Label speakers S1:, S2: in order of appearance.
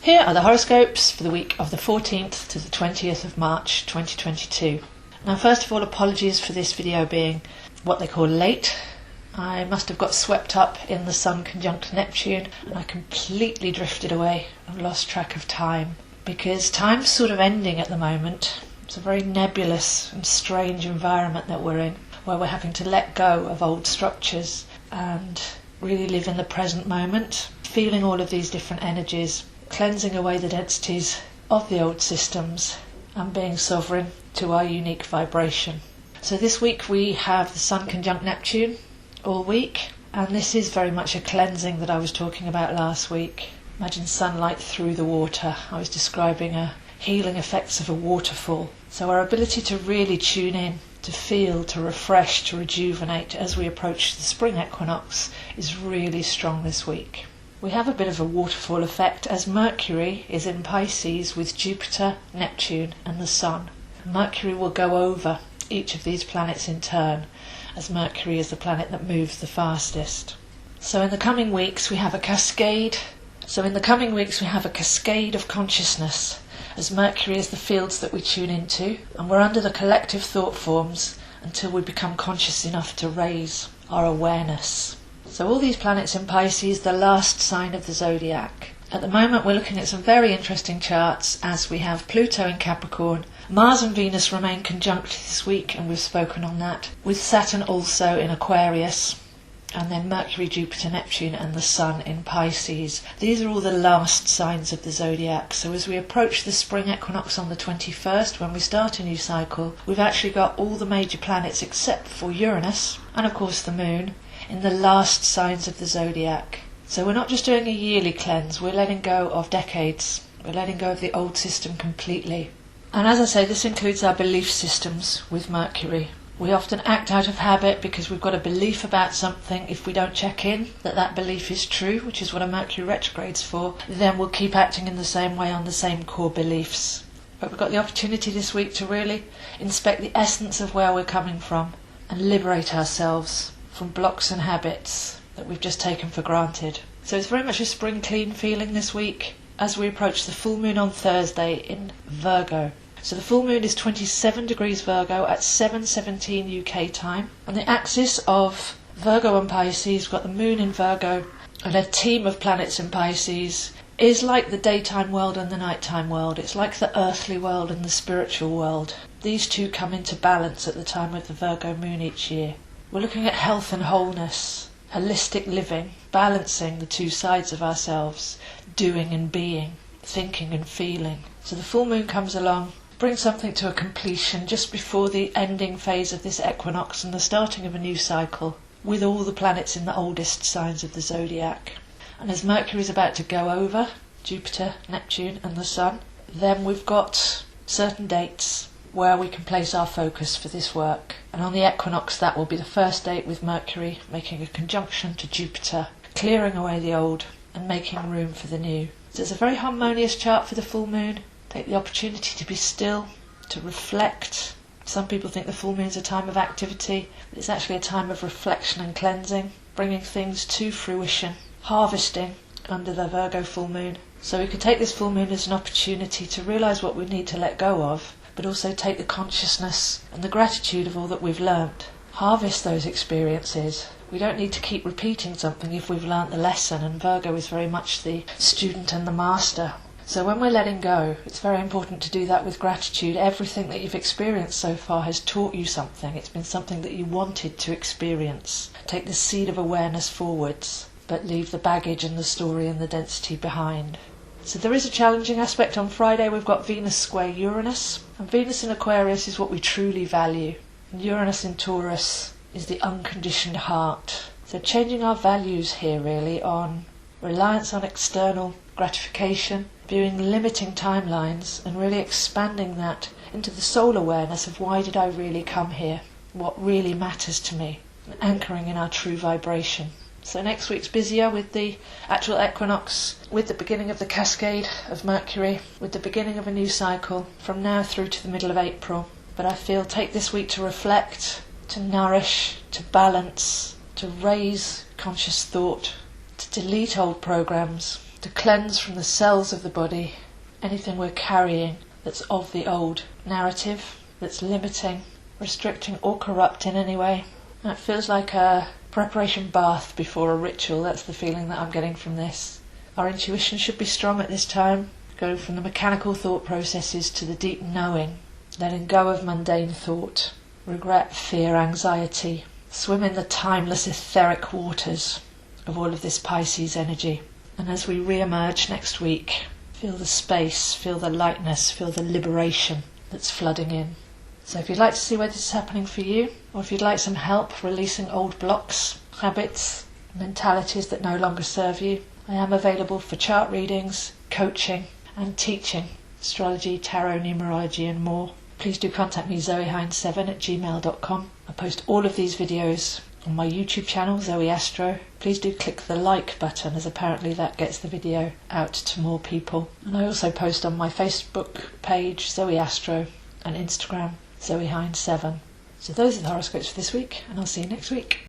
S1: Here are the horoscopes for the week of the 14th to the 20th of March 2022. Now, first of all, apologies for this video being what they call late. I must have got swept up in the Sun conjunct Neptune and I completely drifted away and lost track of time, because time's sort of ending at the moment. It's a very nebulous and strange environment that we're in, where we're having to let go of old structures and really live in the present moment, feeling all of these different energies, cleansing away the densities of the old systems and being sovereign to our unique vibration. So this week we have the Sun conjunct Neptune all week, and this is very much a cleansing that I was talking about last week. Imagine sunlight through the water. I was describing a healing effects of a waterfall. So our ability to really tune in, to feel, to refresh, to rejuvenate as we approach the spring equinox is really strong this week. We have a bit of a waterfall effect as Mercury is in Pisces with Jupiter, Neptune and the Sun. Mercury will go over each of these planets in turn, as Mercury is the planet that moves the fastest. So in the coming weeks we have a cascade of consciousness, as Mercury is the fields that we tune into, and we're under the collective thought forms until we become conscious enough to raise our awareness. So all these planets in Pisces, the last sign of the zodiac. At the moment we're looking at some very interesting charts, as we have Pluto in Capricorn, Mars and Venus remain conjunct this week, and we've spoken on that, with Saturn also in Aquarius, and then Mercury, Jupiter, Neptune and the Sun in Pisces. These are all the last signs of the zodiac. So as we approach the spring equinox on the 21st, when we start a new cycle, we've actually got all the major planets except for Uranus and of course the Moon in the last signs of the zodiac. So we're not just doing a yearly cleanse, we're letting go of decades. We're letting go of the old system completely. And as I say, this includes our belief systems with Mercury. We often act out of habit because we've got a belief about something. If we don't check in that that belief is true, which is what a Mercury retrograde's for, then we'll keep acting in the same way on the same core beliefs. But we've got the opportunity this week to really inspect the essence of where we're coming from and liberate ourselves from blocks and habits that we've just taken for granted. So it's very much a spring clean feeling this week as we approach the full moon on Thursday in Virgo. So the full moon is 27 degrees Virgo at 7:17 UK time, and the axis of Virgo and Pisces, we've got the moon in Virgo and a team of planets in Pisces, is like the daytime world and the nighttime world. It's like the earthly world and the spiritual world. These two come into balance at the time of the Virgo moon each year. We're looking at health and wholeness, holistic living, balancing the two sides of ourselves, doing and being, thinking and feeling. So the full moon comes along, brings something to a completion just before the ending phase of this equinox and the starting of a new cycle, with all the planets in the oldest signs of the zodiac. And as Mercury is about to go over Jupiter, Neptune and the Sun, then we've got certain dates where we can place our focus for this work. And on the equinox, that will be the first date with Mercury making a conjunction to Jupiter, clearing away the old and making room for the new. So it's a very harmonious chart for the full moon. Take the opportunity to be still, to reflect. Some people think the full moon is a time of activity, but it's actually a time of reflection and cleansing, bringing things to fruition, harvesting under the Virgo full moon. So we can take this full moon as an opportunity to realise what we need to let go of, but also take the consciousness and the gratitude of all that we've learnt. Harvest those experiences. We don't need to keep repeating something if we've learnt the lesson, and Virgo is very much the student and the master. So when we're letting go, it's very important to do that with gratitude. Everything that you've experienced so far has taught you something. It's been something that you wanted to experience. Take the seed of awareness forwards, but leave the baggage and the story and the density behind. So there is a challenging aspect on Friday. We've got Venus square Uranus, and Venus in Aquarius is what we truly value. And Uranus in Taurus is the unconditioned heart. So changing our values here really on reliance on external gratification, viewing limiting timelines and really expanding that into the soul awareness of why did I really come here, what really matters to me, and anchoring in our true vibration. So next week's busier with the actual equinox, with the beginning of the cascade of Mercury, with the beginning of a new cycle from now through to the middle of April. But I feel take this week to reflect, to nourish, to balance, to raise conscious thought, to delete old programs to cleanse from the cells of the body anything we're carrying that's of the old narrative, that's limiting, restricting or corrupt in any way. And it feels like a preparation bath before a ritual. That's the feeling that I'm getting from this. Our intuition should be strong at this time. Go from the mechanical thought processes to the deep knowing, letting go of mundane thought, regret, fear, anxiety. Swim in the timeless etheric waters of all of this Pisces energy. And as we re-emerge next week, feel the space, feel the lightness, feel the liberation that's flooding in. So if you'd like to see where this is happening for you, or if you'd like some help releasing old blocks, habits, mentalities that no longer serve you, I am available for chart readings, coaching and teaching, astrology, tarot, numerology and more. Please do contact me, zoeastro@gmail.com. I post all of these videos on my YouTube channel, Zoeastro. Please do click the like button, as apparently that gets the video out to more people. And I also post on my Facebook page, Zoeastro, and Instagram, Zoe Hines 7. So those are the horoscopes for this week, and I'll see you next week.